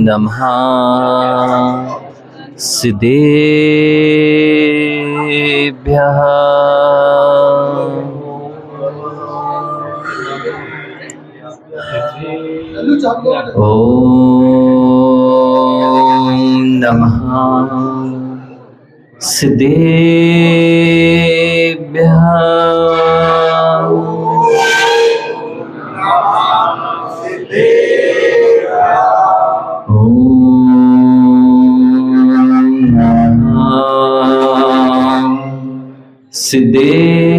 नमः सिद्धेभ्यः। नमः सिद्धेभ्यः। सिद्धेभ्यः।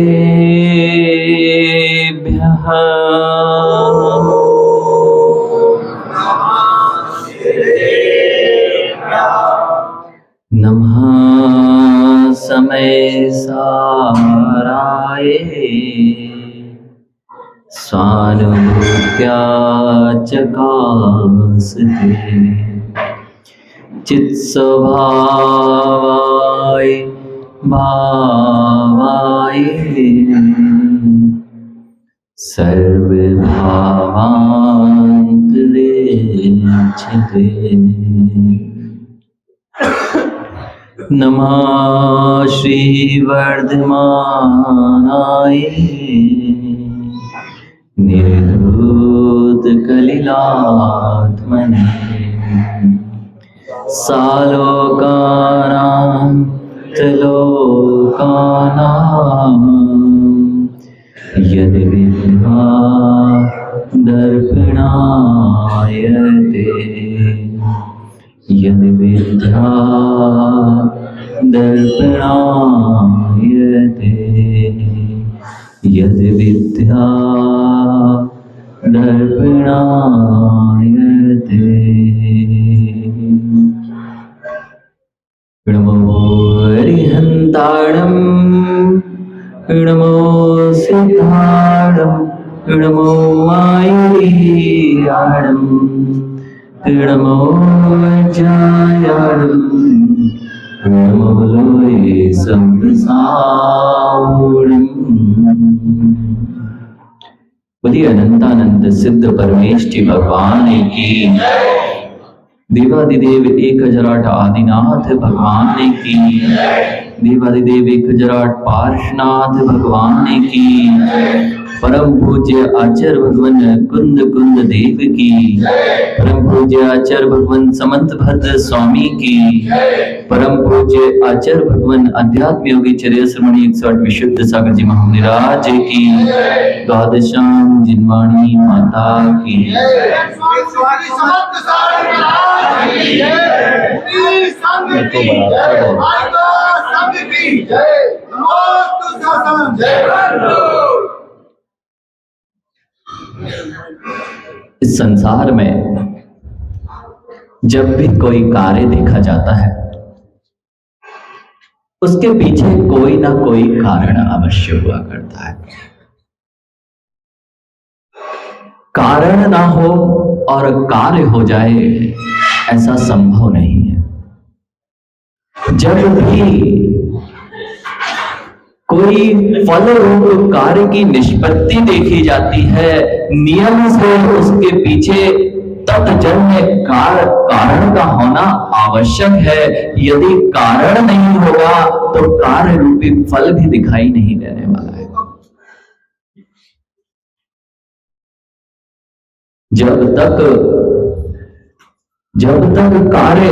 नमः समय साराय स्वानुभूत्या चकास्ते चित्स्वभावाय भावाय सर्वभावान्तरेक्षते। नमः श्रीवर्धमानाय निर्धूतकलिलात्मने सालोकानां त्रिलोकानां यद्विद्या दर्पणायते यद्विद्या दर्पणायते यद्विद्या दर्पणायते। नमो हरिहन्ताणं नमो सिद्धाणं नमो मायुरीयाणं नमो वज्रायाणं नमो लोये संप्रसारणम्। बोलिए अनंतानंद सिद्ध परमेश जी भगवान की। देवादिदेव 1008 आदिनाथ भगवान की। देवादिदेव 1008 पार्श्वनाथ भगवान की। परम पूज्य आचार्य भगवान कुंद कुंद देव की। परम पूज्य आचार्य भगवान समंत भद्र स्वामी की। परम पूज्य आचार्य भगवान अध्यात्म योगी चर्या श्रमणी 108 विशुद्ध सागर जी महाराज की। द्वादशाम जिनवाणी माता की। इस संसार में जब भी कोई कार्य देखा जाता है उसके पीछे कोई ना कोई कारण अवश्य हुआ करता है। कारण ना हो और कार्य हो जाए ऐसा संभव नहीं है। जब भी कोई फल रूप कार्य की निष्पत्ति देखी जाती है नियम से उसके पीछे तत्जन्य कारण का होना आवश्यक है। यदि कारण नहीं होगा तो कार्य रूपी फल भी दिखाई नहीं देने वाला है। जब तक कार्य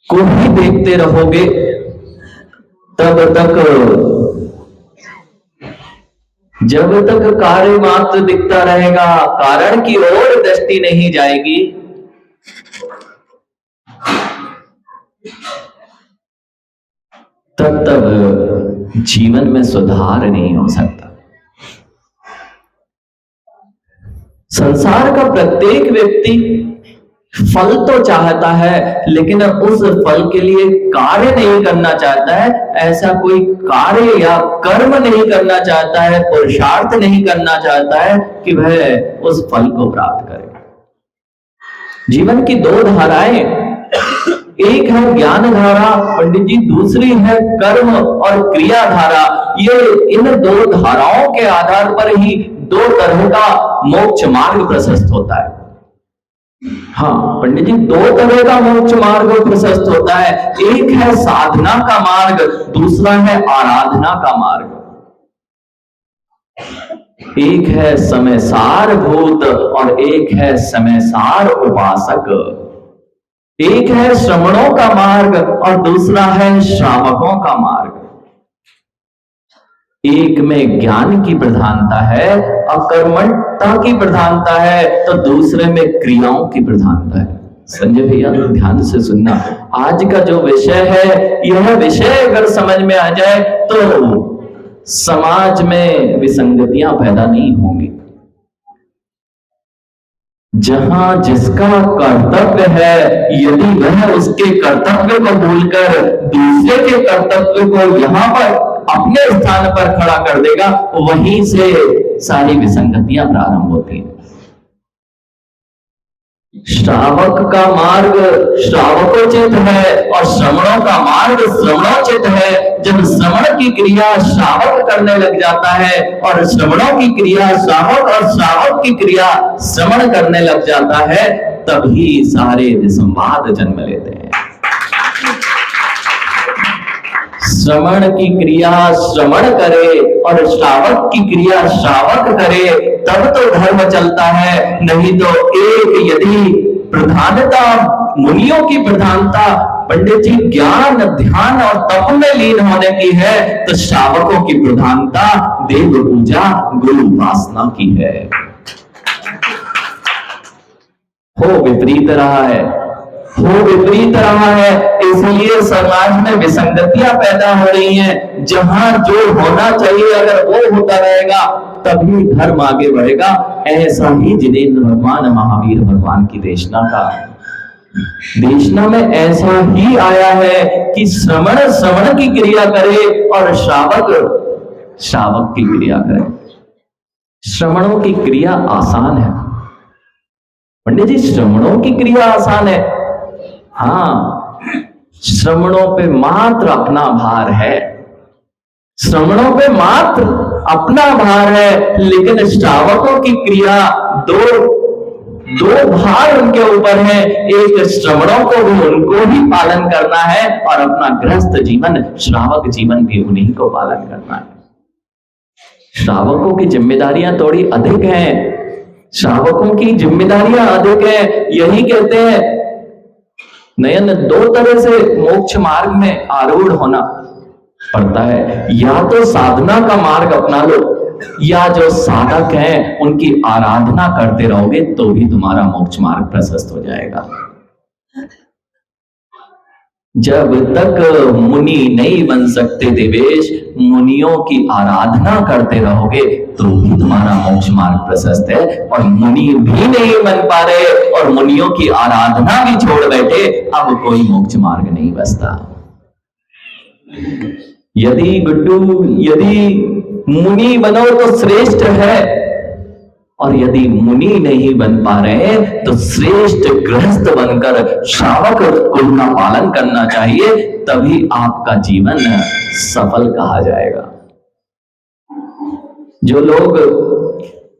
को ही देखते रहोगे जब तक कार्य मात्र दिखता रहेगा, कारण की ओर दृष्टि नहीं जाएगी, तब जीवन में सुधार नहीं हो सकता। संसार का प्रत्येक व्यक्ति फल तो चाहता है लेकिन उस फल के लिए कार्य नहीं करना चाहता है। ऐसा कोई कार्य या कर्म नहीं करना चाहता है, पुरुषार्थ नहीं करना चाहता है कि वह उस फल को प्राप्त करे। जीवन की दो धाराएं, एक है ज्ञान धारा पंडित जी, दूसरी है कर्म और क्रिया धारा। ये इन दो धाराओं के आधार पर ही दो तरह का मोक्ष मार्ग प्रशस्त होता है। हाँ पंडित जी, दो तरह का मोक्ष मार्ग प्रशस्त होता है। एक है साधना का मार्ग, दूसरा है आराधना का मार्ग। एक है समयसार भूत और एक है समयसार उपासक। एक है श्रमणों का मार्ग और दूसरा है श्रावकों का मार्ग। एक में ज्ञान की प्रधानता है, अकर्मण्यता की प्रधानता है, तो दूसरे में क्रियाओं की प्रधानता है। संजय भैया ध्यान से सुनना, आज का जो विषय है, यह विषय अगर समझ में आ जाए तो समाज में विसंगतियां पैदा नहीं होंगी। जहां जिसका कर्तव्य है, यदि वह उसके कर्तव्य को भूलकर दूसरे के कर्तव्य को यहां पर अपने स्थान पर खड़ा कर देगा, वहीं से सारी विसंगतियां प्रारंभ होती हैं। श्रावक का मार्ग श्रावकोचित है और श्रवणों का मार्ग श्रवणोचित है। जब श्रवण की क्रिया श्रावक करने लग जाता है और श्रवणों की क्रिया श्रावक और श्रावक की क्रिया श्रवण करने लग जाता है, तभी सारे विसंवाद जन्म लेते हैं। श्रवण की क्रिया श्रवण करे और श्रावक की क्रिया श्रावक करे, तब तो धर्म चलता है। नहीं तो एक यदि प्रधानता मुनियों की प्रधानता पंडित जी ज्ञान ध्यान और तप में लीन होने की है, तो श्रावकों की प्रधानता देव पूजा गुरु उपासना की है। हो विपरीत रहा है, हो विपरीत रहा है, इसलिए समाज में विसंगतियां पैदा हो रही हैं। जहां जो होना चाहिए अगर वो होता रहेगा, तभी धर्म आगे बढ़ेगा। ऐसा ही जिनेंद्र भगवान महावीर भगवान की देशना में ऐसा ही आया है कि श्रवण की क्रिया करे और श्रावक की क्रिया करे। श्रवणों की क्रिया आसान है पंडित जी, श्रवणों की क्रिया आसान है। हाँ, श्रवणों पे मात्र अपना भार है, श्रवणों पे मात्र अपना भार है, लेकिन श्रावकों की क्रिया दो भार उनके ऊपर है। एक श्रवणों को भी उनको ही पालन करना है और अपना गृहस्थ जीवन श्रावक जीवन भी उन्हीं को पालन करना है। श्रावकों की जिम्मेदारियां थोड़ी अधिक हैं, श्रावकों की जिम्मेदारियां अधिक हैं। यही कहते हैं नयन, दो तरह से मोक्ष मार्ग में आरूढ़ होना पड़ता है। या तो साधना का मार्ग अपना लो, या जो साधक हैं उनकी आराधना करते रहोगे तो भी तुम्हारा मोक्ष मार्ग प्रशस्त हो जाएगा। जब तक मुनि नहीं बन सकते देवेश, मुनियों की आराधना करते रहोगे तो भी तुम्हारा मोक्ष मार्ग प्रशस्त है। और मुनि भी नहीं बन पा रहे और मुनियों की आराधना भी छोड़ बैठे, अब कोई मोक्ष मार्ग नहीं बचता। यदि मुनि बनो तो श्रेष्ठ है, और यदि मुनि नहीं बन पा रहे तो श्रेष्ठ गृहस्थ बनकर श्रावक कुल का पालन करना चाहिए, तभी आपका जीवन सफल कहा जाएगा। जो लोग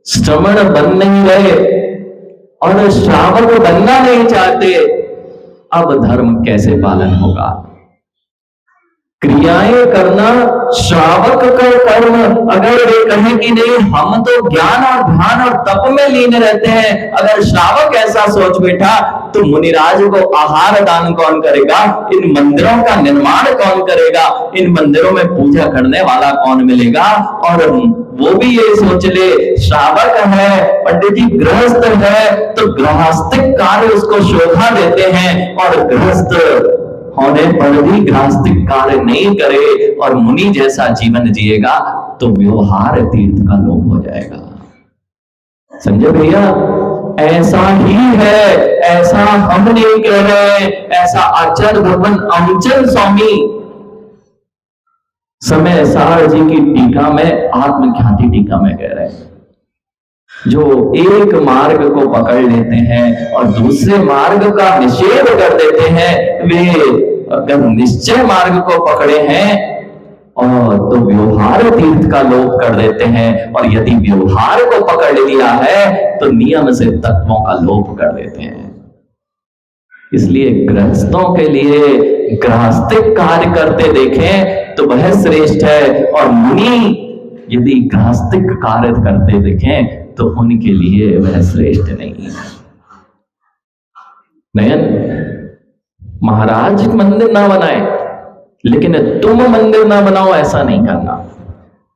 श्रवण बन नहीं रहे और श्रावक बनना नहीं चाहते, अब धर्म कैसे पालन होगा? क्रियाएं करना श्रावक का कर्म। अगर वे कहें कि नहीं हम तो ज्ञान और ध्यान और तप में लीन रहते हैं, अगर श्रावक ऐसा सोच बैठा तो मुनिराज को आहार दान कौन करेगा? इन मंदिरों का निर्माण कौन करेगा? इन मंदिरों में पूजा करने वाला कौन मिलेगा? और वो भी ये सोच ले श्रावक है, पंडित जी गृहस्थ है, तो गृहस्थिक कार्य उसको शोभा देते हैं, और गृहस्थ होने पर भी गृहस्थिक कार्य नहीं करे और मुनि जैसा जीवन जिएगा तो व्यवहार तीर्थ का लोभ हो जाएगा। समझे भैया, ऐसा ही है, ऐसा हम नहीं कह रहे, ऐसा आचार्य भगवान अमचंद स्वामी समय सार जी की टीका में, आत्मख्याति टीका में कह रहे हैं, जो एक मार्ग को पकड़ लेते हैं और दूसरे मार्ग का निषेध कर देते हैं, वे अगर निश्चय मार्ग को पकड़े हैं और तो व्यवहार तीर्थ का लोप कर देते हैं, और यदि व्यवहार को पकड़ लिया है तो नियम से तत्वों का लोप कर देते हैं। इसलिए गृहस्थों के लिए गृहस्थिक कार्य करते देखें तो वह श्रेष्ठ है, और मुनि यदि गृहस्थिक कार्य करते देखें तो उनके लिए वह श्रेष्ठ नहीं है। नयन, महाराज मंदिर ना बनाए, लेकिन तुम मंदिर ना बनाओ, ऐसा नहीं करना।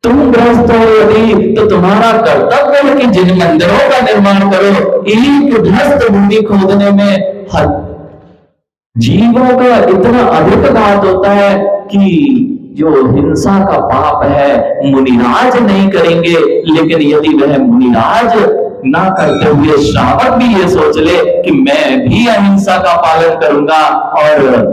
तुम गृहस्थ हो यदि तो तुम्हारा कर्तव्य है कि जिन मंदिरों का निर्माण करो, एक गृहस्थ भूमि खोदने में जीवों का इतना अधिक घात होता है कि जो हिंसा का पाप है मुनिराज नहीं करेंगे, लेकिन यदि वह मुनिराज ना करते हुए श्रावक भी ये सोच ले कि मैं भी अहिंसा का पालन करूंगा और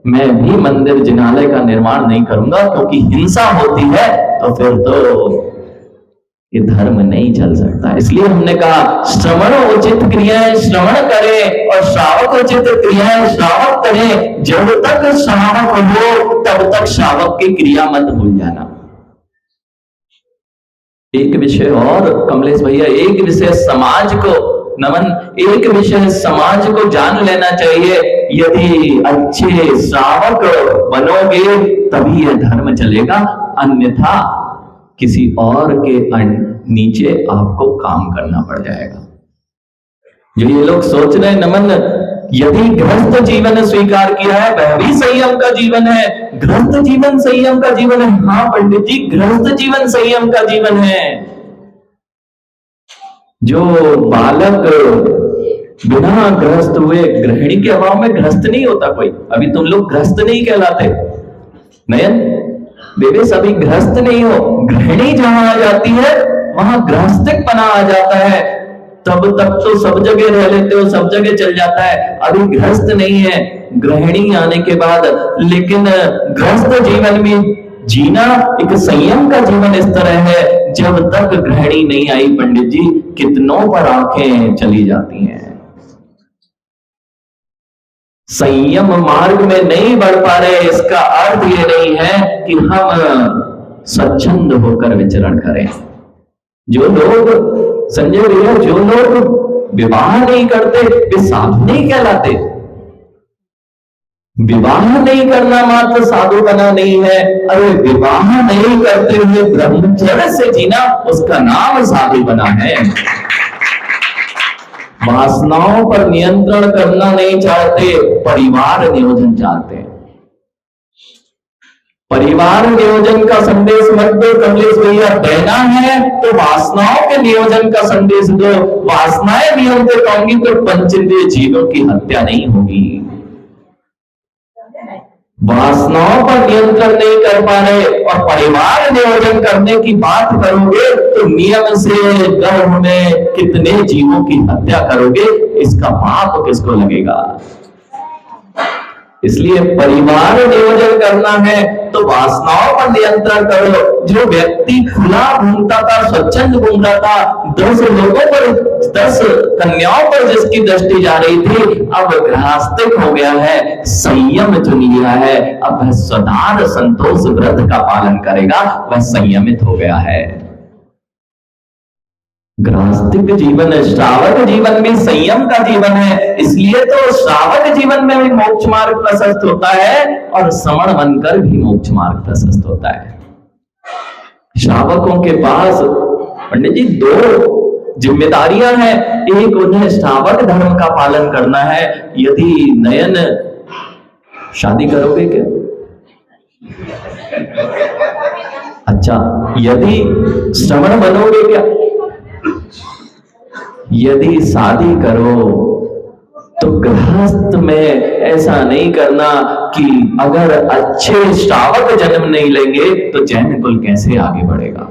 मैं भी मंदिर जिनालय का निर्माण नहीं करूंगा क्योंकि हिंसा होती है, तो फिर तो ये धर्म नहीं चल सकता। इसलिए हमने कहा श्रवण उचित क्रियाएं श्रवण करें और श्रावक उचित क्रियाएं श्रावक करें। जब तक श्रावक हो तब तक श्रावक की क्रिया मत भूल जाना। एक विषय और कमलेश भैया, एक विषय समाज को नमन, एक विषय समाज को जान लेना चाहिए। यदि अच्छे श्रावक बनोगे तभी यह धर्म चलेगा, अन्यथा किसी और के नीचे आपको काम करना पड़ जाएगा। जो ये लोग सोच रहे हैं नमन, यदि गृहस्थ जीवन स्वीकार किया है वह भी संयम का जीवन है, गृहस्थ जीवन संयम का जीवन है। हाँ पंडित जी, गृहस्थ जीवन संयम का जीवन है। जो बालक बिना गृहस्थ हुए, गृहिणी के अभाव में गृहस्थ नहीं होता कोई। अभी तुम लोग गृहस्थ नहीं कहलाते नयन, बेबे सभी गृहस्थ नहीं हो। गृहिणी जहां आ जाती है वहां गृहस्थिक पना आ जाता है, तब तक तो सब जगह रह लेते हो, सब जगह चल जाता है। अभी गृहस्थ नहीं है, गृहिणी आने के बाद। लेकिन गृहस्थ जीवन में जीना एक संयम का जीवन इस तरह है, जब तक गृहिणी नहीं आई पंडित जी कितनों पर आंखें चली जाती हैं। संयम मार्ग में नहीं बढ़ पा रहे, इसका अर्थ ये नहीं है कि हम स्वच्छंद होकर विचरण करें। जो लोग संजय भैया, जो लोग विवाह नहीं करते वे साधु नहीं कहलाते। विवाह नहीं करना मात्र साधु बना नहीं है, अरे विवाह नहीं करते हुए ब्रह्मचर्य से जीना उसका नाम साधु बना है। वासनाओं पर नियंत्रण करना नहीं चाहते, परिवार नियोजन चाहते हैं। परिवार नियोजन का संदेश मत दो कमलेश भैया, देना है तो वासनाओं के नियोजन का संदेश दो। वासनाएं नियंत्रित होंगी तो पंचेंद्रिय जीवों की हत्या नहीं होगी। वासनाओं पर नियंत्रण नहीं कर पा रहे और परिवार नियोजन करने की बात करोगे तो नियम से गर्भ में कितने जीवों की हत्या करोगे, इसका पाप किसको लगेगा। इसलिए परिवार नियोजन करना है तो वासनाओं पर नियंत्रण करो। जो व्यक्ति खुला घूमता था, स्वच्छंद घूम रहा था, 10 लोगों पर, 10 कन्याओं पर जिसकी दृष्टि जा रही थी, अब गृहस्थिक हो गया है, संयम चुन लिया है। अब वह सदार संतोष व्रत का पालन करेगा, वह संयमित हो गया है। गृहस्थिक जीवन, श्रावक जीवन भी संयम का जीवन है। इसलिए तो श्रावक जीवन में भी मोक्ष मार्ग प्रशस्त होता है और श्रमण बनकर भी मोक्ष मार्ग प्रशस्त होता है। श्रावकों के पास पंडित जी 2 जिम्मेदारियां हैं। एक, उन्हें श्रावक धर्म का पालन करना है। यदि नयन शादी करोगे क्या? अच्छा, यदि श्रवण बनोगे क्या? यदि शादी करो तो गृहस्थ में ऐसा नहीं करना कि अगर अच्छे श्रावक जन्म नहीं लेंगे तो जैन कुल कैसे आगे बढ़ेगा।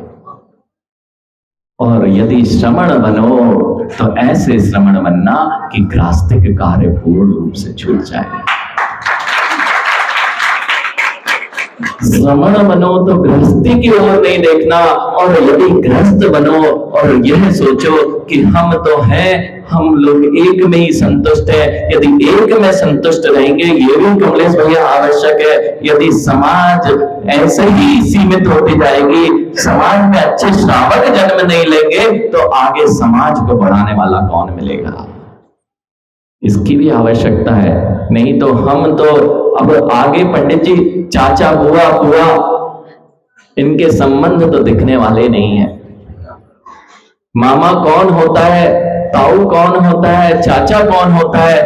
और यदि श्रमण बनो तो ऐसे श्रमण बनना कि गृहस्थिक कार्य पूर्ण रूप से छूट जाए। श्रमण बनो तो गृहस्थी की ओर नहीं देखना, और यदि गृहस्थ बनो और यह सोचो कि हम तो हैं, हम लोग एक में ही संतुष्ट है। यदि एक में संतुष्ट रहेंगे, ये भी कमलेश भैया आवश्यक है। यदि समाज ऐसे ही सीमित होती जाएगी, समाज में अच्छे श्रावक जन्म नहीं लेंगे, तो आगे समाज को बढ़ाने वाला कौन मिलेगा? इसकी भी आवश्यकता है। नहीं तो हम तो अब आगे पंडित जी चाचा बुआ बुआ इनके संबंध तो दिखने वाले नहीं है। मामा कौन होता है, ताऊ कौन होता है, चाचा कौन होता है,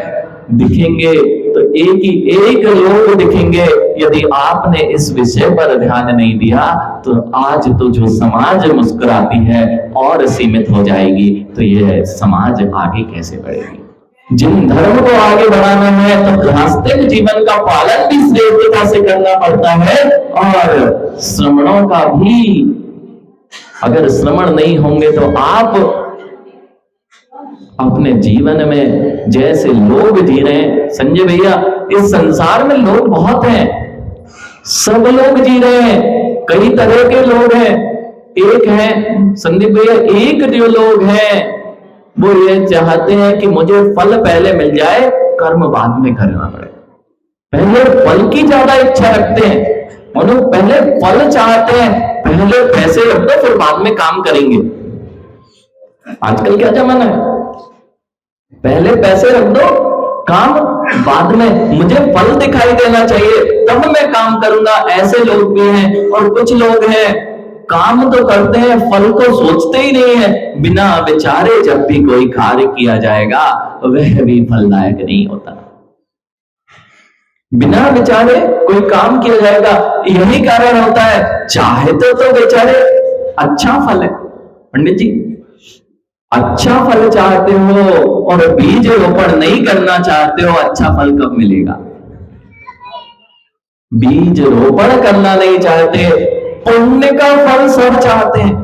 दिखेंगे तो एक लोग दिखेंगे। यदि आपने इस विषय पर ध्यान नहीं दिया तो आज तो जो समाज मुस्कुराती है और सीमित हो जाएगी, तो ये समाज आगे कैसे बढ़ेगी? जिन धर्म को आगे बढ़ाना है तो गृहस्थिक जीवन का पालन भी श्रेष्ठता से करना पड़ता है, और श्रमणों का भी। अगर श्रमण नहीं होंगे तो आप अपने जीवन में जैसे लोग जी रहे हैं, संजय भैया इस संसार में लोग बहुत हैं, सब लोग जी रहे हैं, कई तरह के लोग हैं। एक है संदीप भैया, एक जो लोग हैं वो ये चाहते हैं कि मुझे फल पहले मिल जाए, कर्म बाद में करना पड़े। पहले फल की ज्यादा इच्छा रखते हैं, मनो पहले फल चाहते हैं, पहले पैसे रख दो फिर बाद में काम करेंगे। आजकल क्या जमाना है, पहले पैसे रख दो, काम बाद में, मुझे फल दिखाई देना चाहिए तब मैं काम करूंगा। ऐसे लोग भी हैं। और कुछ लोग हैं काम तो करते हैं, फल को सोचते ही नहीं है। बिना विचारे जब भी कोई कार्य किया जाएगा वह भी फलदायक नहीं होता। बिना विचारे कोई काम किया जाएगा, यही कारण होता है। चाहते तो बेचारे अच्छा फल है पंडित जी, अच्छा फल चाहते हो और बीज रोपण नहीं करना चाहते हो, अच्छा फल कब मिलेगा? बीज रोपण करना नहीं चाहते, पुण्य का फल सब चाहते हैं।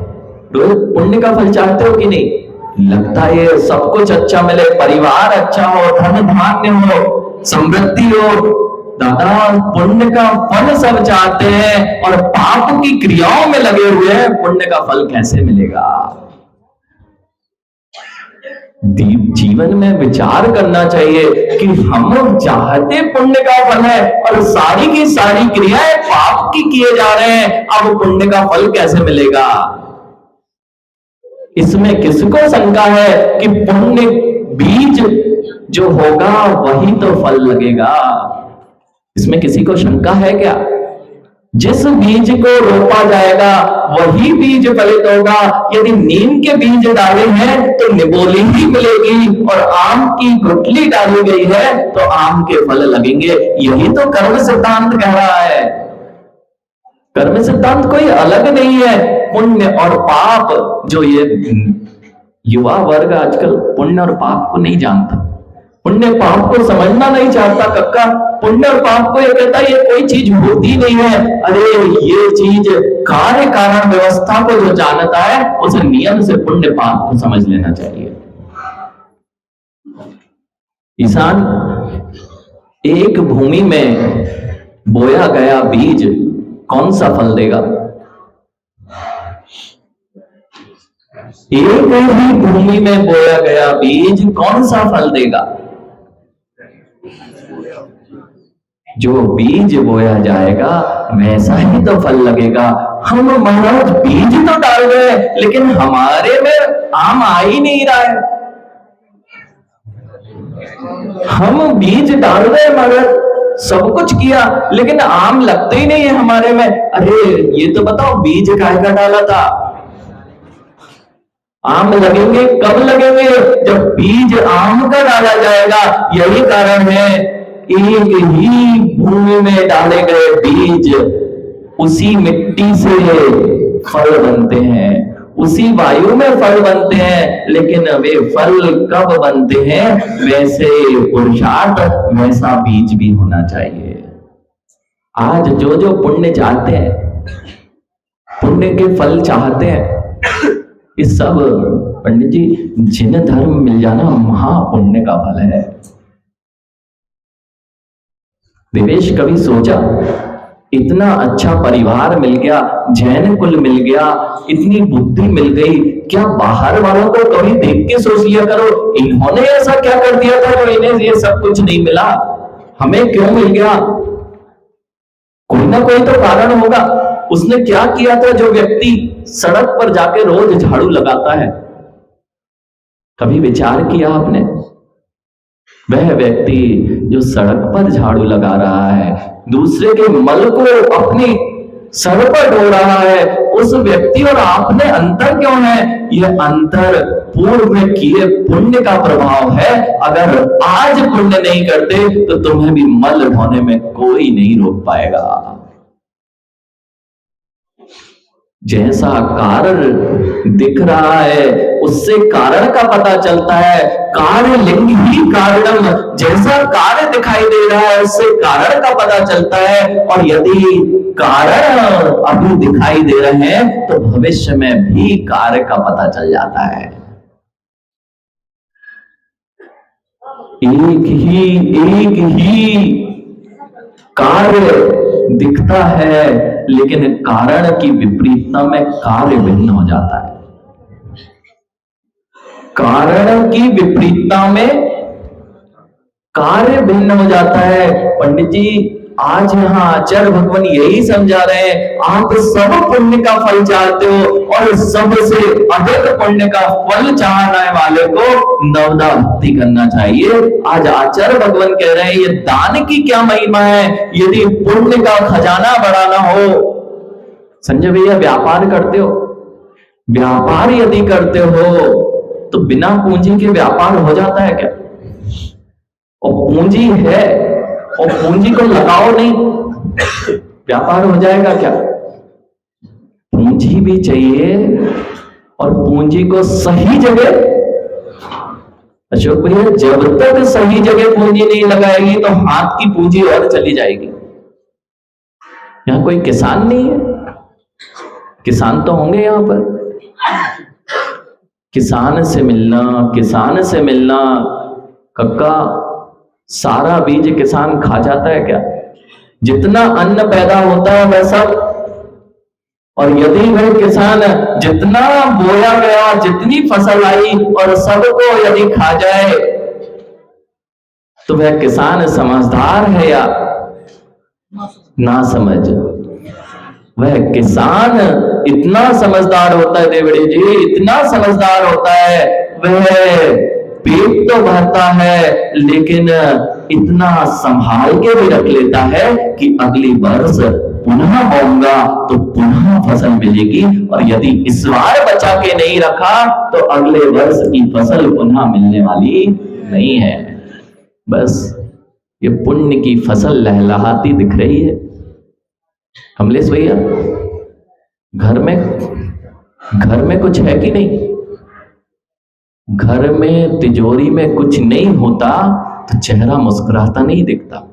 पुण्य का फल चाहते हो कि नहीं? लगता है सब कुछ अच्छा मिले, परिवार अच्छा हो, धन धान्य हो, समृद्धि हो। दादा पुण्य का फल सब चाहते हैं और पाप की क्रियाओं में लगे हुए हैं, पुण्य का फल कैसे मिलेगा? जीवन में विचार करना चाहिए कि हम चाहते पुण्य का फल है और सारी की सारी क्रियाएं पाप की किए जा रहे हैं, अब पुण्य का फल कैसे मिलेगा? इसमें किसको शंका है कि पुण्य बीज जो होगा वही तो फल लगेगा? इसमें किसी को शंका है क्या? जिस बीज को रोपा जाएगा वही बीज फलित होगा। यदि नीम के बीज डाले हैं तो निबोली ही मिलेगी, और आम की गुठली डाली गई है तो आम के फल लगेंगे। यही तो कर्म सिद्धांत कह रहा है। कर्म सिद्धांत कोई अलग नहीं है। पुण्य और पाप, जो ये युवा वर्ग आजकल पुण्य और पाप को नहीं जानता, पुण्य पाप को समझना नहीं चाहता। कक्का पुण्य और पाप को ये कहता है ये कोई चीज होती नहीं है। अरे ये चीज कार्य कारण व्यवस्था को जो जानता है उसे नियम से पुण्य पाप को समझ लेना चाहिए। किसान एक भूमि में बोया गया बीज कौन सा फल देगा? एक ही भूमि में बोया गया बीज कौन सा फल देगा? जो बीज बोया जाएगा वैसा ही तो फल लगेगा। हम महाराज बीज तो डाल रहे हैं लेकिन हमारे में आम आ ही नहीं रहा है। हम बीज डाल रहे हैं महाराज, सब कुछ किया लेकिन आम लगते ही नहीं है हमारे में। अरे ये तो बताओ बीज काहे का डाला था? आम लगेंगे कब लगेंगे? जब बीज आम का डाला जाएगा। यही कारण है एक ही भूमि में डाले गए बीज उसी मिट्टी से फल बनते हैं, उसी वायु में फल बनते हैं, लेकिन वे फल कब बनते हैं? वैसे पुरुषार्थ वैसा बीज भी होना चाहिए। आज जो जो पुण्य चाहते हैं, पुण्य के फल चाहते हैं, ये सब पंडित जी जिन धर्म मिल जाना महापुण्य का फल है। देवेश कभी सोचा इतना अच्छा परिवार मिल गया, जैन कुल मिल गया, इतनी बुद्धि मिल गई क्या बाहर वालों को कभी देख के सोच लिया करो, इन्होंने ऐसा क्या कर दिया था जो इन्हें ये सब कुछ नहीं मिला, हमें क्यों मिल गया? कोई ना कोई तो कारण होगा। उसने क्या किया था जो व्यक्ति सड़क पर जाके रोज झाड़ू लगाता है? कभी विचार किया आपने? वह व्यक्ति जो सड़क पर झाड़ू लगा रहा है, दूसरे के मल को अपनी सर पर ढो रहा है, उस व्यक्ति और आप में अंतर क्यों है? यह अंतर पूर्व में किए पुण्य का प्रभाव है। अगर आज पुण्य नहीं करते तो तुम्हें भी मल ढोने में कोई नहीं रोक पाएगा। जैसा कारण दिख रहा है उससे कारण का पता चलता है। कार्य लिंग ही कारणम, जैसा कार्य दिखाई दे रहा है उससे कारण का पता चलता है। और यदि कारण अभी दिखाई दे रहे हैं तो भविष्य में भी कार्य का पता चल जाता है। एक ही कार्य दिखता है, लेकिन कारण की विपरीतता में कार्य भिन्न हो जाता है। कारण की विपरीतता में कार्य भिन्न हो जाता है। पंडित जी आज यहाँ आचार्य भगवान यही समझा रहे हैं, आप सब पुण्य का फल चाहते हो और सबसे अधिक पुण्य का फल चाहने वाले को नवदा भक्ति करना चाहिए। आज आचार्य भगवान कह रहे हैं ये दान की क्या महिमा है। यदि पुण्य का खजाना बढ़ाना हो, संजय भैया व्यापार करते हो, व्यापार यदि करते हो तो बिना पूंजी के व्यापार हो जाता है क्या? और पूंजी है और पूंजी को लगाओ नहीं, व्यापार हो जाएगा क्या? पूंजी भी चाहिए और पूंजी को सही जगह। अशोक भैया जब तक सही जगह पूंजी नहीं लगाएगी तो हाथ की पूंजी और चली जाएगी। यहां कोई किसान नहीं है, किसान तो होंगे यहां पर। किसान से मिलना कक्का, सारा बीज किसान खा जाता है क्या? जितना अन्न पैदा होता है वह सब, और यदि वह किसान जितना बोया गया, जितनी फसल आई और सबको यदि खा जाए तो वह किसान समझदार है या ना समझ? वह किसान इतना समझदार होता है देवड़ी जी, इतना समझदार होता है, वह पेट तो भरता है लेकिन इतना संभाल के भी रख लेता है कि अगली वर्ष पुनः बोऊंगा तो पुनः फसल मिलेगी, और यदि इस बार बचा के नहीं रखा तो अगले वर्ष की फसल पुनः मिलने वाली नहीं है। बस ये पुण्य की फसल लहलहाती दिख रही है। कमलेश भैया घर में कुछ है कि नहीं? घर में तिजोरी में कुछ नहीं होता तो चेहरा मुस्कुराता नहीं दिखता।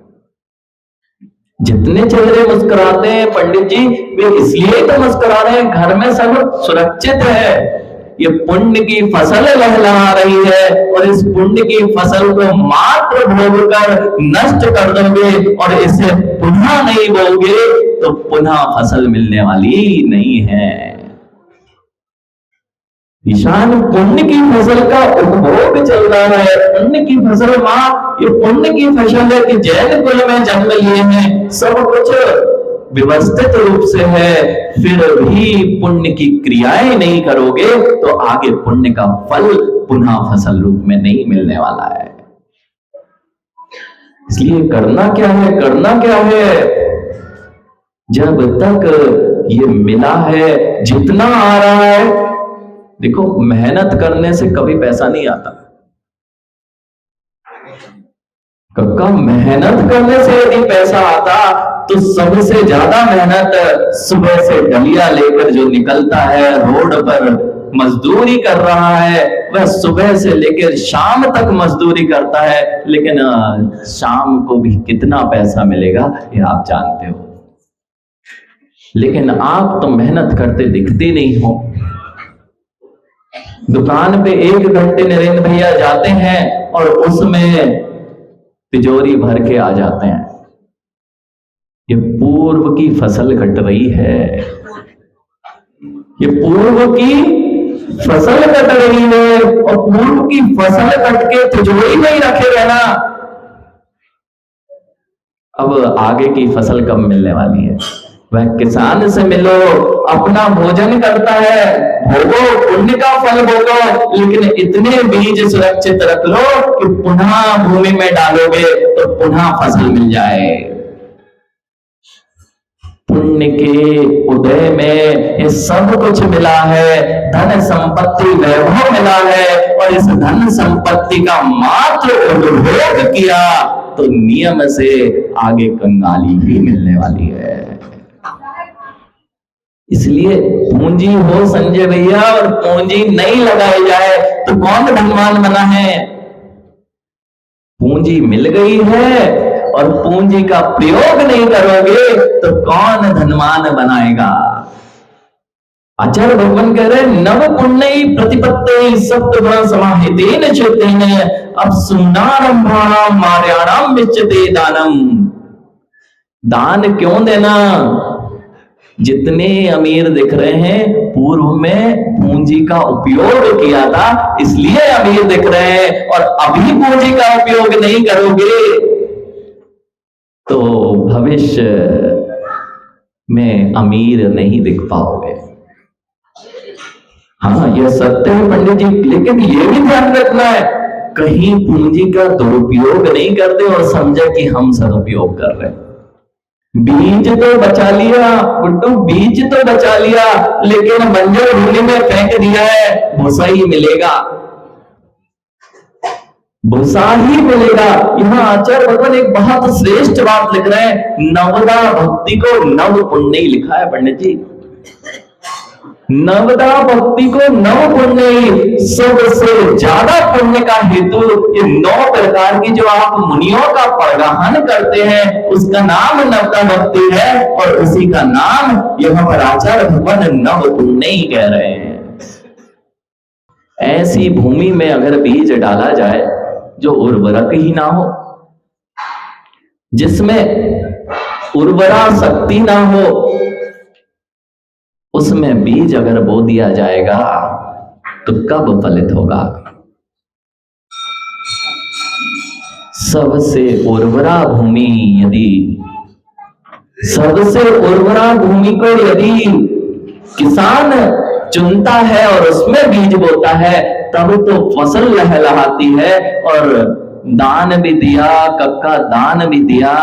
जितने चेहरे मुस्कुराते हैं पंडित जी वे इसलिए तो मुस्कुरा रहे हैं, घर में सब सुरक्षित है। ये पुण्य की फसल लहलहा रही है और इस पुण्य की फसल को मात्र भोग कर नष्ट कर दोगे और इसे पुनः नहीं बोगे तो पुनः फसल मिलने वाली नहीं है। ईशान पुण्य की फसल का उपभोग चल रहा है। पुण्य की फसल मां, ये पुण्य की फसल है कि जैन कुल में जन्म लिए हैं, सब कुछ व्यवस्थित रूप से है, फिर भी पुण्य की क्रियाएं नहीं करोगे तो आगे पुण्य का फल पुनः फसल रूप में नहीं मिलने वाला है। इसलिए करना क्या है? जब तक ये मिला है, जितना आ रहा है, देखो मेहनत करने से कभी पैसा नहीं आता। कक्का मेहनत करने से यदि पैसा आता तो सबसे ज्यादा मेहनत सुबह से डलिया लेकर जो निकलता है, रोड पर मजदूरी कर रहा है, वह सुबह से लेकर शाम तक मजदूरी करता है, लेकिन शाम को भी कितना पैसा मिलेगा ये आप जानते हो। लेकिन आप तो मेहनत करते दिखते नहीं हो। दुकान पे 1 घंटे नरेंद्र भैया जाते हैं और उसमें तिजोरी भर के आ जाते हैं। ये पूर्व की फसल घट रही है, ये पूर्व की फसल कट रही है और पूर्व की फसल कट के तिजोरी में ही रखे रहना। अब आगे की फसल कब मिलने वाली है? वह किसान से मिलो, अपना भोजन करता है, भोगो, पुण्य का फल भोगो, लेकिन इतने बीज सुरक्षित रख लो कि पुनः भूमि में डालोगे तो पुनः फसल मिल जाए। पुण्य के उदय में ये सब कुछ मिला है, धन संपत्ति वैभव मिला है, और इस धन संपत्ति का मात्र उपभोग किया तो नियम से आगे कंगाली भी मिलने वाली है। इसलिए पूंजी हो संजय भैया और पूंजी नहीं लगाई जाए तो कौन धनवान बना है? पूंजी मिल गई है और पूंजी का प्रयोग नहीं करोगे तो कौन धनवान बनाएगा? आचार्य भगवान कह रहे नव पुण्य प्रतिपत्ति सप्त गुण समाहितेन चित्तेन अब सुनारंभाणाम मार्याणाम विच्यते दानम। दान क्यों देना? जितने अमीर दिख रहे हैं पूर्व में पूंजी का उपयोग किया था इसलिए अमीर दिख रहे हैं, और अभी पूंजी का उपयोग नहीं करोगे तो भविष्य में अमीर नहीं दिख पाओगे। हाँ, यह सत्य है पंडित जी, लेकिन ये भी ध्यान रखना है कहीं पूंजी का दुरुपयोग नहीं करते और समझे कि हम सदुपयोग कर रहे हैं। बीज तो बचा लिया गुड्डू, बीज तो बचा लिया, लेकिन बंजर भूमि में फेंक दिया है, भूसा ही मिलेगा, भूसा ही मिलेगा। यहाँ आचार्य भगवान एक बहुत श्रेष्ठ बात लिख रहे हैं, नवदा भक्ति को नव पुण्य लिखा है पंडित जी। नवदा भक्ति को नव पुण्य, सबसे ज्यादा पुण्य का हेतु ये 9 प्रकार की जो आप मुनियों का परिवहन करते हैं उसका नाम नवदा भक्ति है, और उसी का नाम यहाँ पर आचार्य भगवान नव पुण्य ही कह रहे हैं। ऐसी भूमि में अगर बीज डाला जाए जो उर्वरक ही ना हो, जिसमें उर्वरा शक्ति ना हो, उसमें बीज अगर बो दिया जाएगा तो कब फलित होगा? सबसे उर्वरा भूमि को यदि किसान चुनता है और उसमें बीज बोता है तब तो फसल लहलहाती है। और दान भी दिया, कक्का दान भी दिया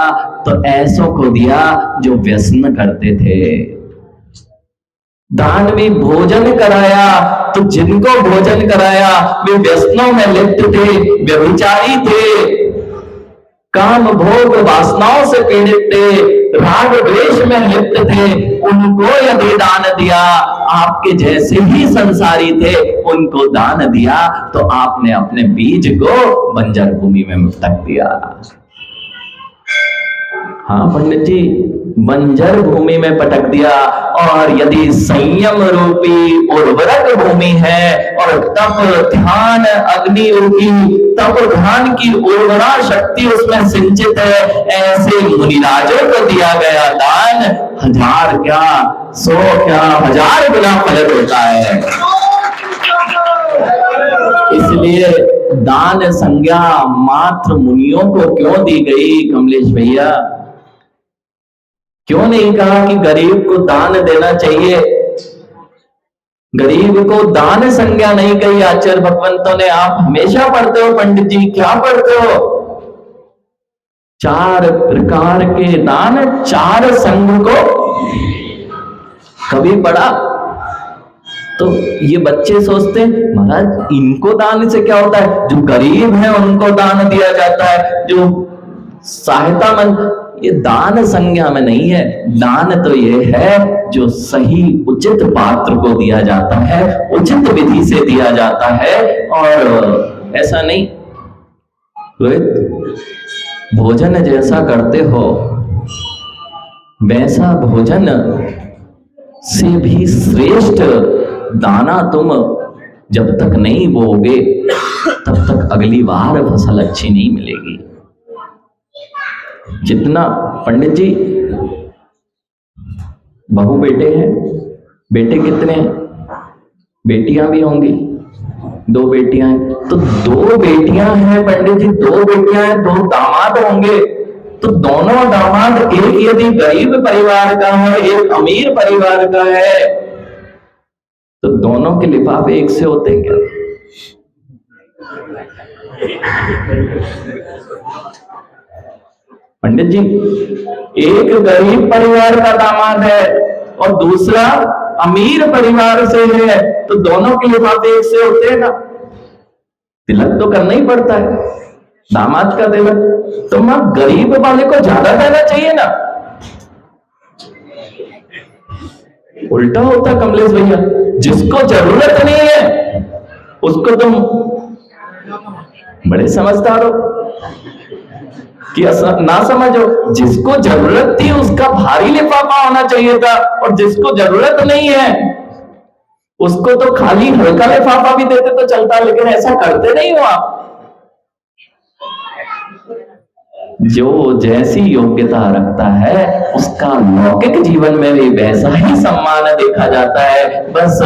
तो ऐसों को दिया जो व्यसन करते थे। दान भी भोजन कराया तो जिनको भोजन कराया वे व्यसनों में लिप्त थे, व्यभिचारी थे, काम भोग वासनाओं से पीड़ित थे, राग द्वेष में लिप्त थे, उनको यदि दान दिया, आपके जैसे ही संसारी थे उनको दान दिया तो आपने अपने बीज को बंजर भूमि में पटक दिया। हाँ पंडित जी, बंजर भूमि में पटक दिया। और यदि संयम रूपी उर्वरक भूमि है और तप ध्यान अग्नि रूपी तप ध्यान की उर्वरा शक्ति उसमें सिंचित है, ऐसे मुनिराजों को दिया गया दान 1000 क्या 100 क्या 1000 गुना फलित होता है। इसलिए दान संज्ञा मात्र मुनियों को क्यों दी गई कमलेश भैया? क्यों नहीं कहा कि गरीब को दान देना चाहिए? गरीब को दान संज्ञा नहीं कही आचार्य भगवंतों ने। आप हमेशा पढ़ते हो पंडित जी, क्या पढ़ते हो? 4 प्रकार के दान 4 संघ को कभी पढ़ा? तो ये बच्चे सोचते महाराज इनको दान से क्या होता है? जो गरीब है उनको दान दिया जाता है, जो सहायता मंद, ये दान संज्ञा में नहीं है। दान तो ये है जो सही उचित पात्र को दिया जाता है, उचित विधि से दिया जाता है। और ऐसा नहीं रोहित, भोजन जैसा करते हो वैसा भोजन से भी श्रेष्ठ दाना तुम जब तक नहीं बोओगे तब तक अगली बार फसल अच्छी नहीं मिलेगी। जितना पंडित जी बहू बेटे हैं, बेटे कितने हैं? बेटियां भी होंगी, 2 बेटियां हैं, तो 2 बेटियां हैं पंडित जी, 2 बेटियां हैं, 2 दामाद होंगे, तो दोनों दामाद, एक यदि गरीब परिवार का है, एक अमीर परिवार का है, तो दोनों के लिफाफे एक से होते क्या? पंडित जी, एक गरीब परिवार का दामाद है और दूसरा अमीर परिवार से है, तो दोनों के लिफाफे एक से होते हैं ना? तिलक तो करना ही पड़ता है, दामाद का तिलक, तो मां गरीब वाले को ज्यादा देना चाहिए ना? उल्टा होता कमलेश भैया, जिसको जरूरत नहीं है उसको तुम बड़े समझदार हो कि ना समझो, जिसको जरूरत थी उसका भारी लिफाफा होना चाहिए था, और जिसको जरूरत नहीं है उसको तो खाली हल्का लिफाफा भी देते तो चलता, लेकिन ऐसा करते नहीं हो आप। जो जैसी योग्यता रखता है उसका लौकिक जीवन में भी वैसा ही सम्मान देखा जाता है, बस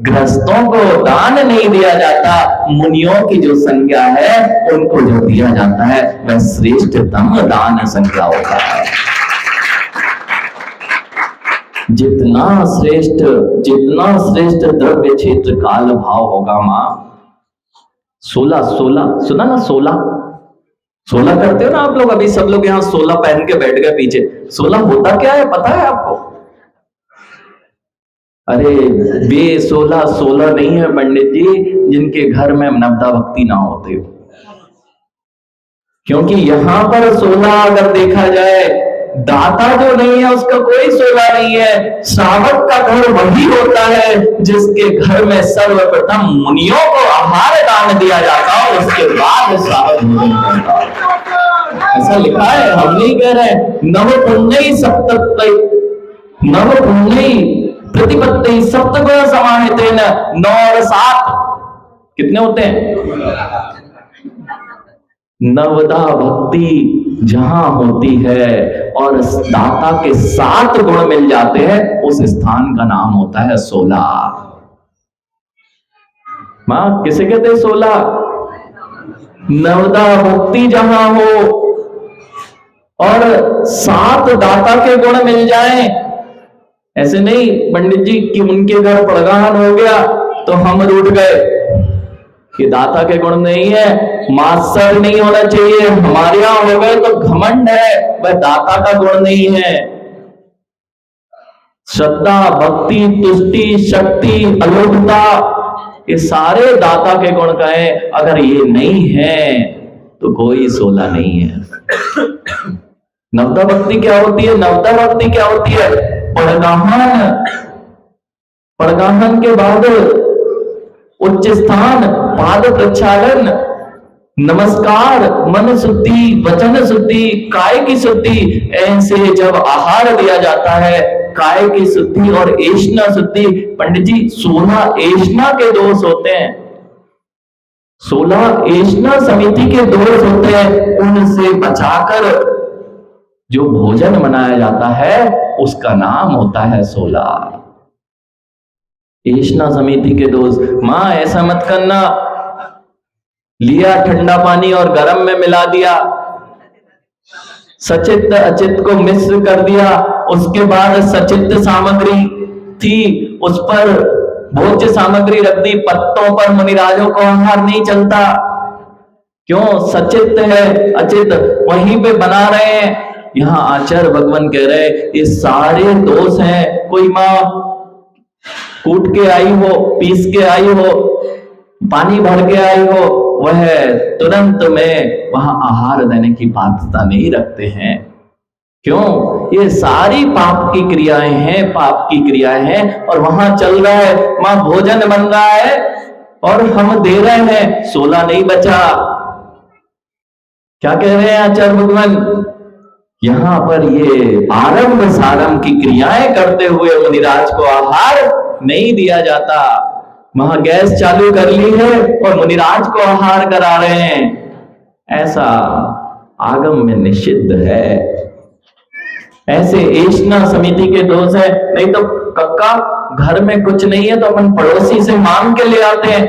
गृहस्थों को दान नहीं दिया जाता, मुनियों की जो संज्ञा है उनको जो दिया जाता है वह श्रेष्ठतम दान संज्ञा होता है। जितना श्रेष्ठ द्रव्य क्षेत्र काल भाव होगा मां, 16 सुना ना, 16 करते हो ना आप लोग, अभी सब लोग यहाँ 16 पहन के बैठ गए पीछे। 16 होता क्या है पता है आपको? अरे वे 16 नहीं है पंडित जी जिनके घर में नवदा भक्ति ना होते हो, क्योंकि यहां पर 16 अगर देखा जाए, दाता जो नहीं है उसका कोई 16 नहीं है। श्रावक का घर वही होता है जिसके घर में सर्वप्रथम मुनियों को आहार दान दिया जाता और उसके बाद श्रावक भोजन करता। ऐसा लिखा है, हम नहीं कह रहे। नव पुण्य सप्तत्वै, नव पुण्य प्रतिपत्ति सप्तगुण समाहितेन, 9 और 7 कितने होते हैं? नवदा भक्ति जहां होती है और दाता के 7 गुण मिल जाते हैं, उस स्थान का नाम होता है 16। मां किसे कहते हैं 16? नवदा भक्ति जहां हो और 7 दाता के गुण मिल जाएं। ऐसे नहीं पंडित जी कि उनके घर पड़गाहन हो गया तो हम रूठ गए कि दाता के गुण नहीं है, मात्सर नहीं होना चाहिए, हमारे यहां हो गए तो घमंड है, वह दाता का गुण नहीं है। श्रद्धा, भक्ति, तुष्टि, शक्ति, अलौकिकता, ये सारे दाता के गुण का है। अगर ये नहीं है तो कोई 16 नहीं है। नवदा भक्ति क्या होती है? नवदा भक्ति क्या होती है? पड़गाहन के बाद उच्च स्थान, पाद प्रक्षालन, नमस्कार, मन शुद्धि, वचन शुद्धि, काय की शुद्धि, ऐसे जब आहार दिया जाता है, काय की शुद्धि और ऐष्णा शुद्धि। पंडित जी 16 ऐष्णा के दोष होते हैं, 16 ऐष्णा समिति के दोष होते हैं, उनसे बचाकर जो भोजन बनाया जाता है उसका नाम होता है 16 ऐष्णा समिति के दोष। मां ऐसा मत करना, लिया ठंडा पानी और गर्म में मिला दिया, सचित अचित को मिश्र कर दिया, उसके बाद सचित सामग्री थी उस पर भोज्य सामग्री रख दी, पत्तों पर मुनिराजों को आहार नहीं चलता। क्यों? सचित है, अचित वहीं पे बना रहे हैं। यहाँ आचार्य भगवान कह रहे ये सारे दोष हैं। कोई माँ कूट के आई हो, पीस के आई हो, पानी भर के आई हो, वह तुरंत में वहां आहार देने की पात्रता नहीं रखते हैं। क्यों? ये सारी पाप की क्रियाएं हैं, पाप की क्रियाएं हैं, और वहां चल रहा है, मां भोजन बन रहा है और हम दे रहे हैं, 16 नहीं बचा। क्या कह रहे हैं आचार्य भगवान? यहां पर ये आरंभ सारंभ की क्रियाएं करते हुए मुनिराज को आहार नहीं दिया जाता। वहां गैस चालू कर ली है और मुनिराज को आहार करा रहे हैं, ऐसा आगम में निषिद्ध है। ऐसे ऐष्णा समिति के दोष है। नहीं तो कक्का घर में कुछ नहीं है तो अपन पड़ोसी से मांग के ले आते हैं,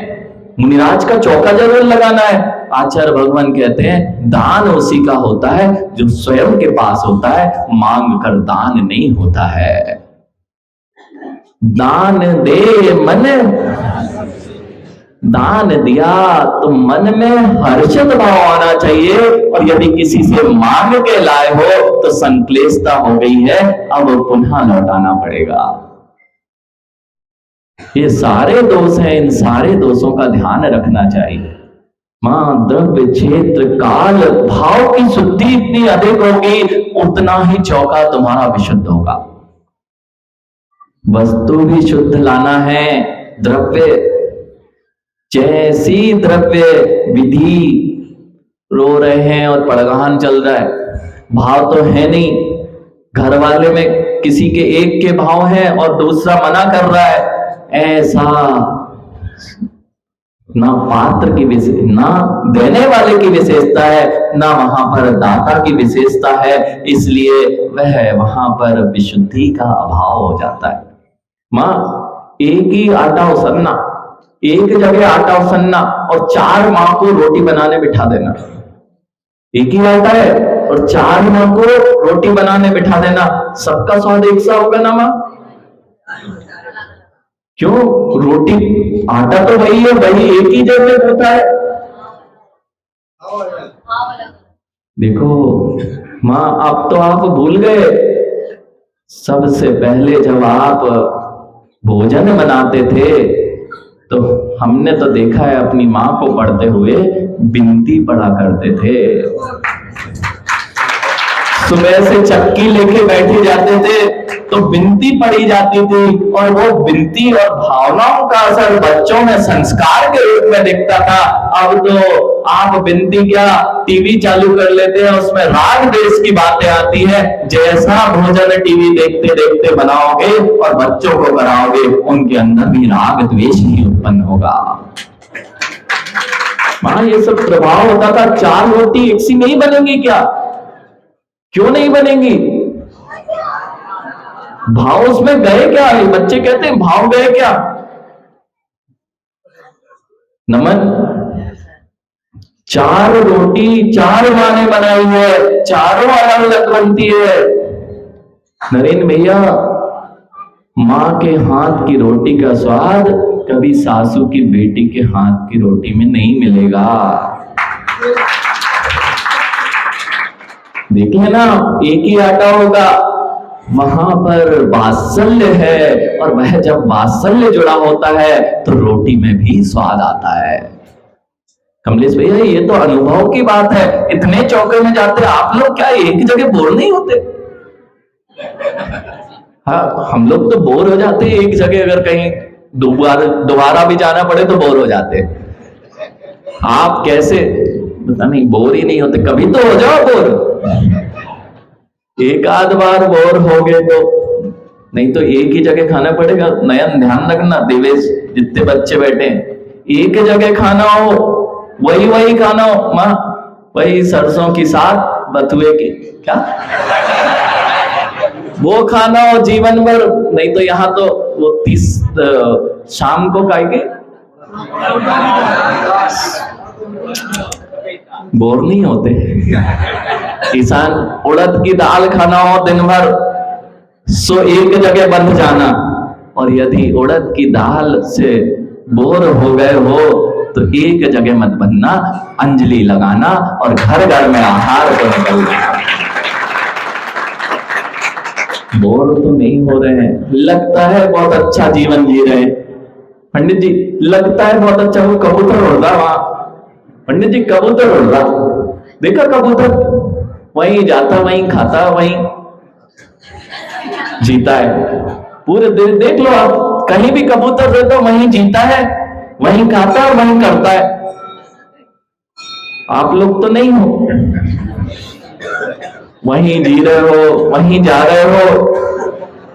मुनिराज का चौका जरूर लगाना है। आचार्य भगवान कहते हैं दान उसी का होता है जो स्वयं के पास होता है, मांग कर दान नहीं होता है। दान दे मन, दान दिया तो मन में हर्षित भाव आना चाहिए, और यदि किसी से मांग के लाए हो तो संक्लेशता हो गई है, अब पुनः लौटाना पड़ेगा। ये सारे दोष हैं, इन सारे दोषों का ध्यान रखना चाहिए। मां द्रव्य क्षेत्र काल भाव की शुद्धि इतनी अधिक होगी, उतना ही चौका तुम्हारा विशुद्ध होगा। वस्तु भी शुद्ध लाना है, द्रव्य जैसी द्रव्य विधि, रो रहे हैं और पड़गान चल रहा है, भाव तो है नहीं, घर वाले में किसी के एक के भाव है और दूसरा मना कर रहा है, ऐसा ना पात्र की ना देने वाले की विशेषता है, ना वहां पर दाता की विशेषता है, इसलिए वह वहां पर विशुद्धि का अभाव हो जाता है। मां एक ही आटा उसन्ना, एक जगह आटा उसन्ना और 4 माँ को रोटी बनाने बिठा देना, एक ही आटा है और 4 माँ को रोटी बनाने बिठा देना, सबका स्वाद एक सा होगा ना मां? क्यों? रोटी आटा तो वही है, वही एक ही जगह होता है। देखो मां, अब तो आप भूल गए, सबसे पहले जब आप भोजन बनाते थे तो हमने तो देखा है अपनी मां को पढ़ते हुए बिनती पढ़ा करते थे। सुबह से चक्की लेके बैठे जाते थे तो बिनती पढ़ी जाती थी, और वो बिनती और भावनाओं का असर बच्चों में संस्कार के रूप में दिखता था। अब तो आप बिनती क्या, टीवी चालू कर लेते हैं, उसमें राग देश की बातें आती है, जैसा भोजन टीवी देखते देखते बनाओगे और बच्चों को कराओगे, उनके अंदर भी राग द्वेष ही उत्पन्न होगा। मां ये सब प्रभाव होता था। 4 रोटी एक सी नहीं बनेंगी क्या? क्यों नहीं बनेंगी? भाव उसमें गए क्या? बच्चे कहते हैं भाव गए क्या? नमन, 4 रोटी 4 माँ ने बनाई है, चारों अलग अलग बनती है। नरेंद्र भैया, माँ के हाथ की रोटी का स्वाद कभी सासू की बेटी के हाथ की रोटी में नहीं मिलेगा। देखिए ना, एक ही आटा होगा, वहां पर वात्सल्य है, और वह जब वात्सल्य जुड़ा होता है तो रोटी में भी स्वाद आता है। कमलेश भैया, ये तो अनुभव की बात है, इतने चौके में जाते आप लोग, क्या एक जगह बोर नहीं होते? हाँ, हम लोग तो बोर हो जाते हैं एक जगह, अगर कहीं दोबारा भी जाना पड़े तो बोर हो जाते। आप कैसे, पता नहीं, बोर ही नहीं होते? कभी तो हो जाओ बोर, एक आध बार बोर हो गए तो, नहीं तो एक ही जगह खाना पड़ेगा। नयन ध्यान रखना, देवेश जितने बच्चे बैठे हैं, एक जगह खाना हो, वही खाना हो, माँ वही सरसों की साग बथुए की, क्या वो खाना हो जीवन भर। नहीं तो यहाँ तो वो 30 शाम को खाएंगे, बोर नहीं होते। किसान उड़द की दाल खाना हो दिन भर, सो एक जगह बंध जाना, और यदि उड़द की दाल से बोर हो गए हो तो एक जगह मत बनना, अंजलि लगाना और घर घर में आहार को निकलना। बोर तो नहीं हो रहे हैं, लगता है बहुत अच्छा जीवन जी रहे हैं। पंडित जी, लगता है बहुत अच्छा, वो कबूतर उड़ रहा वहां, पंडित जी कबूतर उड़ रहा, देखा कबूतर, वहीं जाता, वहीं खाता, वहीं जीता है। पूरे दिन देख लो आप, कहीं भी कबूतर दे दो, वहीं जीता है, वहीं खाता है, वहीं करता है। आप लोग तो नहीं हो, वहीं जी रहे हो, वहीं जा रहे हो।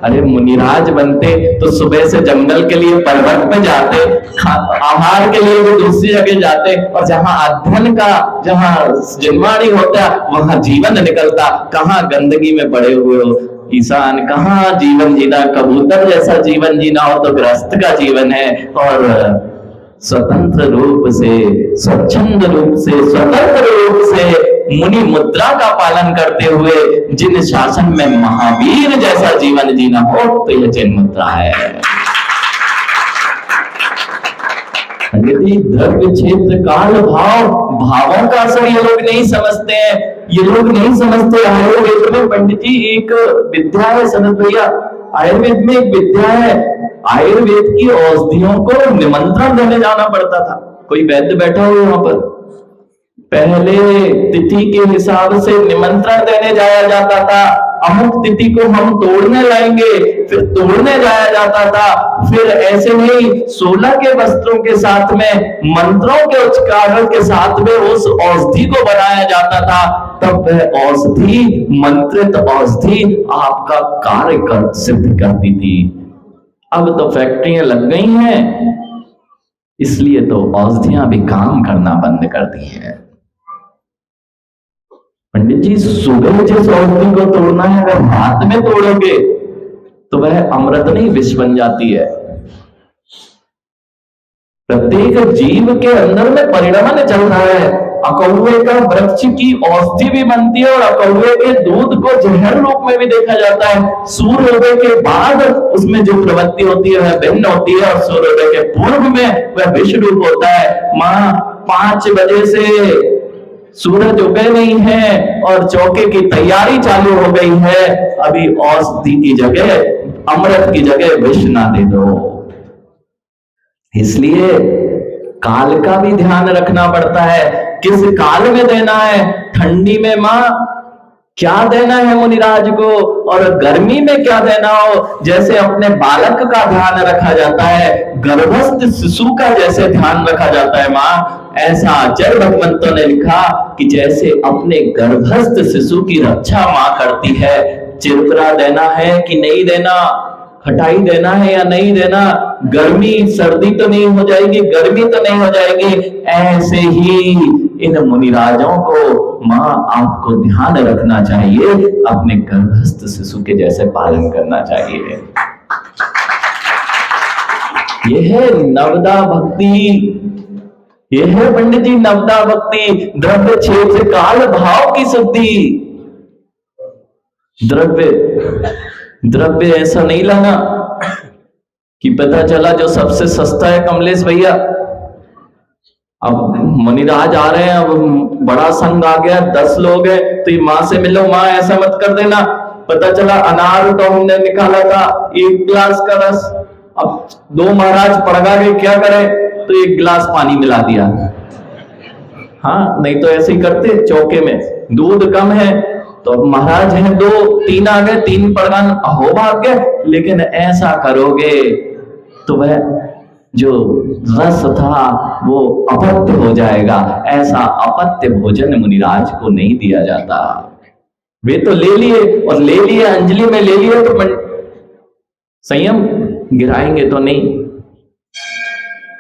अरे मुनिराज बनते तो सुबह से जंगल के लिए पर्वत पे जाते, आहार के लिए भी दूसरी जगह जाते, और जहां अध्ययन का, जहां जिनवाणी होता वहां जीवन निकलता। कहां गंदगी में पड़े हुए हो, किसान कहाँ जीवन जीना, कबूतर जैसा जीवन जीना हो तो गृहस्थ का जीवन है। और स्वतंत्र रूप से, स्वच्छंद रूप से, स्वतंत्र रूप से मुनि मुद्रा का पालन करते हुए जिन शासन में महावीर जैसा जीवन जीना हो तो यह जिन मुद्रा है। यदि द्रव्य क्षेत्र काल भाव, भावों का असर ये लोग नहीं समझते हैं, ये लोग नहीं समझते। आयुर्वेद में पंडित जी एक विद्या है सनत भैया, आयुर्वेद में एक विद्या है, आयुर्वेद की औषधियों को निमंत्रण देने जाना पड़ता था। कोई वैद्य बैठा हो वहां पर, पहले तिथि के हिसाब से निमंत्रण देने जाया जाता था। अमुक तिथि को हम तोड़ने लाएंगे, फिर तोड़ने जाया जाता था। फिर ऐसे ही 16 के वस्त्रों के साथ में, मंत्रों के उच्चारण के साथ में उस औषधि को बनाया जाता था। तब वह औषधि, मंत्रित औषधि आपका कार्य कर सिद्ध करती थी। अब तो फैक्ट्रियां लग गई हैं, इसलिए तो औषधियां भी काम करना बंद कर दी है। पंडित जी सुबह जिस औषधि को तोड़ना है अगर हाथ में तोड़ोगे तो वह अमृत नहीं विष बन जाती है। प्रत्येक जीव के अंदर में परिणमन चल रहा है। अकौवे का वृक्ष की औषधि भी बनती है और अकौवे के दूध को जहर रूप में भी देखा जाता है। सूर्योदय के बाद उसमें जो प्रवृत्ति होती है वह भिन्न होती है और सूर्योदय के पूर्व में वह विष रूप होता है। माँ 5 बजे से सूरज उगे नहीं है और चौके की तैयारी चालू हो गई है, अभी औषधि की जगह, अमृत की जगह विष ना दे दो। इसलिए काल का भी ध्यान रखना पड़ता है, किस काल में देना है। ठंडी में माँ क्या देना है मुनिराज को और गर्मी में क्या देना हो, जैसे अपने बालक का ध्यान रखा जाता है, गर्भस्थ शिशु का जैसे ध्यान रखा जाता है माँ, ऐसा आचार्य भगवंतों ने लिखा कि जैसे अपने गर्भस्थ शिशु की रक्षा माँ करती है। चिरकुरा देना है कि नहीं देना, खटाई देना है या नहीं देना, गर्मी सर्दी तो नहीं हो जाएगी, गर्मी तो नहीं हो जाएगी। ऐसे ही इन मुनिराजों को माँ आपको ध्यान रखना चाहिए, अपने गर्भस्थ शिशु के जैसे पालन करना चाहिए। यह है नवदा भक्ति, यह है पंडित जी नवदा भक्ति। द्रव्य क्षेत्र काल भाव की शुद्धि। द्रव्य ऐसा नहीं लाना कि पता चला जो सबसे सस्ता है कमलेश भैया। अब मुनिराज आ रहे हैं, अब बड़ा संघ आ गया, 10 लोग हैं, तो ये माँ से मिलो, माँ ऐसा मत कर देना। पता चला अनार तो हमने निकाला था 1 गिलास का रस, अब 2 महाराज पड़गा गए, क्या करें, तो 1 गिलास पानी मिला दिया। हाँ, नहीं तो ऐसे ही करते चौके में, दूध कम है तो अब महाराज हैं 2, 3 आ गए, 3 पड़गान हो भाग गए। लेकिन ऐसा करोगे तो वह जो रस था वो अपत्य हो जाएगा। ऐसा अपत्य भोजन मुनिराज को नहीं दिया जाता। वे तो ले लिए और ले लिए, अंजलि में ले लिए तो संयम, गिराएंगे तो नहीं।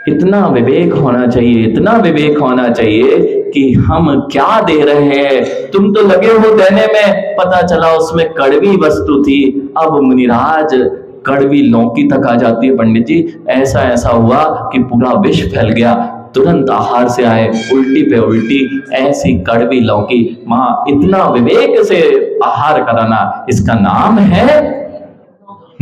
इतना विवेक होना चाहिए, इतना विवेक होना चाहिए कि हम क्या दे रहे हैं। तुम तो लगे हो देने में, पता चला उसमें कड़वी वस्तु थी। अब मुनिराज कड़वी लौकी तक आ जाती है पंडित जी। ऐसा हुआ कि पूरा विष फैल गया, तुरंत आहार से आए, उल्टी पे उल्टी, ऐसी कड़वी लौकी। माँ इतना विवेक से आहार कराना, इसका नाम है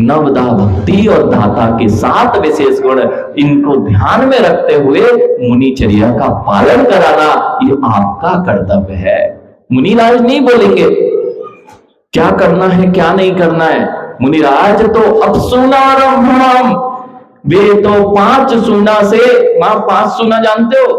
नवदा भक्ति और दाता के 7 विशेष गुण। इनको ध्यान में रखते हुए मुनिचर्या का पालन कराना ये आपका कर्तव्य है। मुनिराज नहीं बोलेंगे क्या करना है क्या नहीं करना है। मुनिराज तो अपसूनारंभम, वे तो 5 सूना से, मां 5 सूना जानते हो,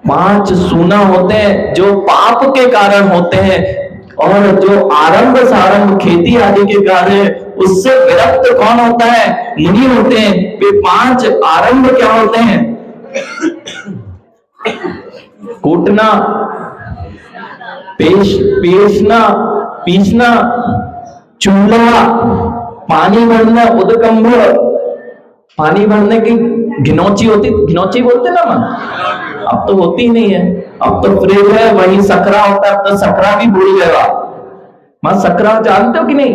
5 सूना होते हैं जो पाप के कारण होते हैं और जो आरंभ सारंभ खेती आदि के कार्य उससे विरक्त कौन होता है, मुनि होते हैं। वे 5 आरंभ क्या होते हैं, कूटना, पेशना, पीसना, चूल्हा, पानी भरना, उदकंभ, पानी भरने की घिनौची होती, घिनौची बोलते ना मन, अब तो होती ही नहीं है। अब तो फ्रिज है, वही सकरा होता है, अब तो सकरा भी भूल गया। मां सकरा जानते हो कि नहीं?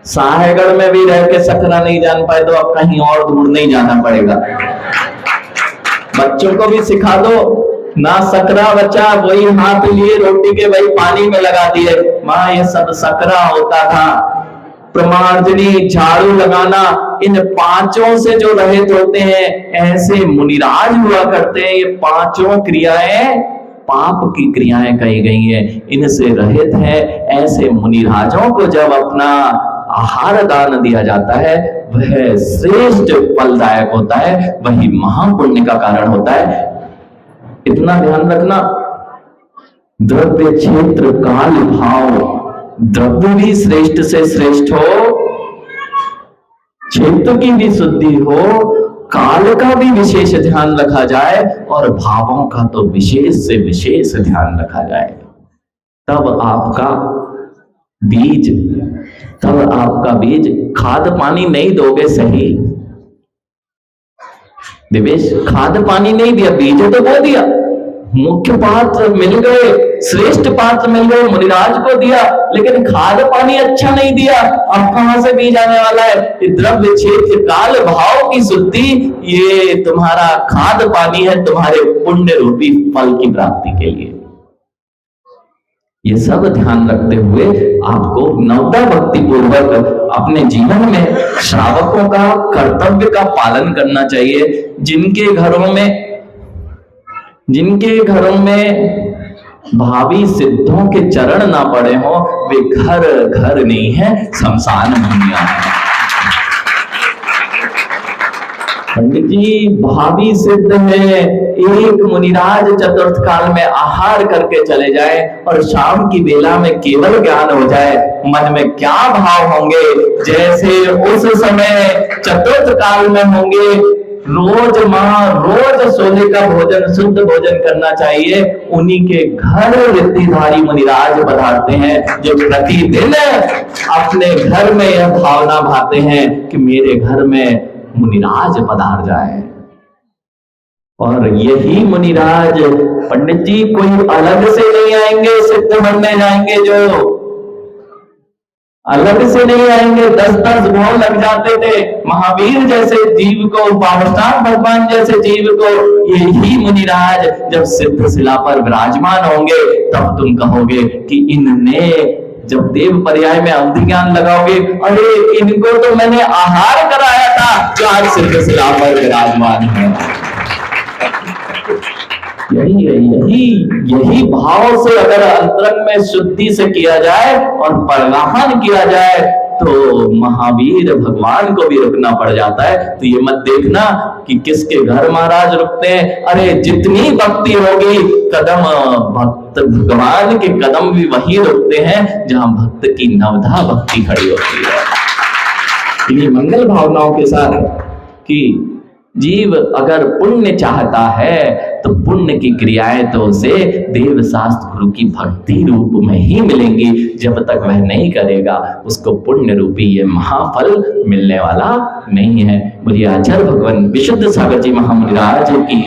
साहेगढ़ में भी रह के सकरा नहीं जान पाए तो अब कहीं और दूर नहीं जाना पड़ेगा। बच्चों को भी सिखा दो ना, सकरा बच्चा वही हाथ लिए रोटी के वही पानी में लगा दिए, मां ये सब सकरा होता था। प्रमार्जनी, झाड़ू लगाना, इन पांचों से जो रहित होते हैं ऐसे मुनिराज हुआ करते हैं। ये पांचों क्रियाएं पाप की क्रियाएं कही गई हैं, इनसे रहित है। ऐसे मुनिराजों को जब अपना आहार दान दिया जाता है वह श्रेष्ठ फलदायक होता है, वही महापुण्य का कारण होता है। इतना ध्यान रखना, द्रव्य क्षेत्र काल भाव, द्रव्य भी श्रेष्ठ से श्रेष्ठ हो, क्षेत्र की भी शुद्धि हो, काल का भी विशेष ध्यान रखा जाए और भावों का तो विशेष से विशेष ध्यान रखा जाए। तब आपका बीज खाद पानी नहीं दोगे सही दिवेश, खाद पानी नहीं दिया, बीज तो बो दिया, मुख्य पात्र मिल गए, श्रेष्ठ पात्र मिल गए, मुनिराज को दिया, लेकिन खाद पानी अच्छा नहीं दिया, अब कहां से बीज आने वाला है? द्रव्य क्षेत्र काल भाव की शुद्धि, ये तुम्हारा खाद पानी है तुम्हारे पुण्य रूपी फल की प्राप्ति के लिए। ये सब ध्यान रखते हुए आपको नवदा भक्ति पूर्वक अपने जीवन में श्रावकों का कर्तव्य का पालन करना चाहिए। जिनके घरों में भावी सिद्धों के चरण ना पड़े हो, वे घर नहीं है, शमशान भूमिया है। पंडित जी भावी सिद्ध है, एक मुनिराज चतुर्थ काल में आहार करके चले जाए और शाम की बेला में केवल ज्ञान हो जाए, मन में क्या भाव होंगे? जैसे उस समय चतुर्थ काल में होंगे, रोज सोने का भोजन, शुद्ध भोजन करना चाहिए। उन्हीं के घर रिद्धिधारी मुनिराज पधारते हैं जो प्रतिदिन अपने घर में यह भावना भाते हैं कि मेरे घर में मुनिराज पधार जाए। और यही मुनिराज पंडित जी कोई अलग से नहीं आएंगे, सिद्ध बनने जाएंगे, जो अलग से नहीं आएंगे। 10-10 भोग लग जाते थे महावीर जैसे जीव को, पावननाथ भगवान जैसे जीव को। यही मुनिराज जब सिद्ध शिला पर विराजमान होंगे तब तुम कहोगे कि इनने, जब देव पर्याय में अवधि ज्ञान लगाओगे, अरे इनको तो मैंने आहार कराया था जो आज सिद्ध शिला पर विराजमान है। यही भाव से अगर अंतरंग में शुद्धि से किया जाए और परिणामन किया जाए तो महावीर भगवान को भी रुकना पड़ जाता है। तो ये मत देखना कि किसके घर महाराज रुकते हैं, अरे जितनी भक्ति होगी कदम भक्त भगवान के कदम भी वही रुकते हैं जहां भक्त की नवधा भक्ति खड़ी होती है। इन्हीं मंगल भावनाओं के साथ कि जीव अगर पुण्य चाहता है तो पुण्य की क्रियाएं तो उसे देव शास्त्र गुरु की भक्ति रूप में ही मिलेंगी। जब तक वह नहीं करेगा उसको पुण्य रूपी ये महाफल मिलने वाला नहीं है। बोलिए आचार्य भगवान विशुद्ध सागर जी महामुनिराज की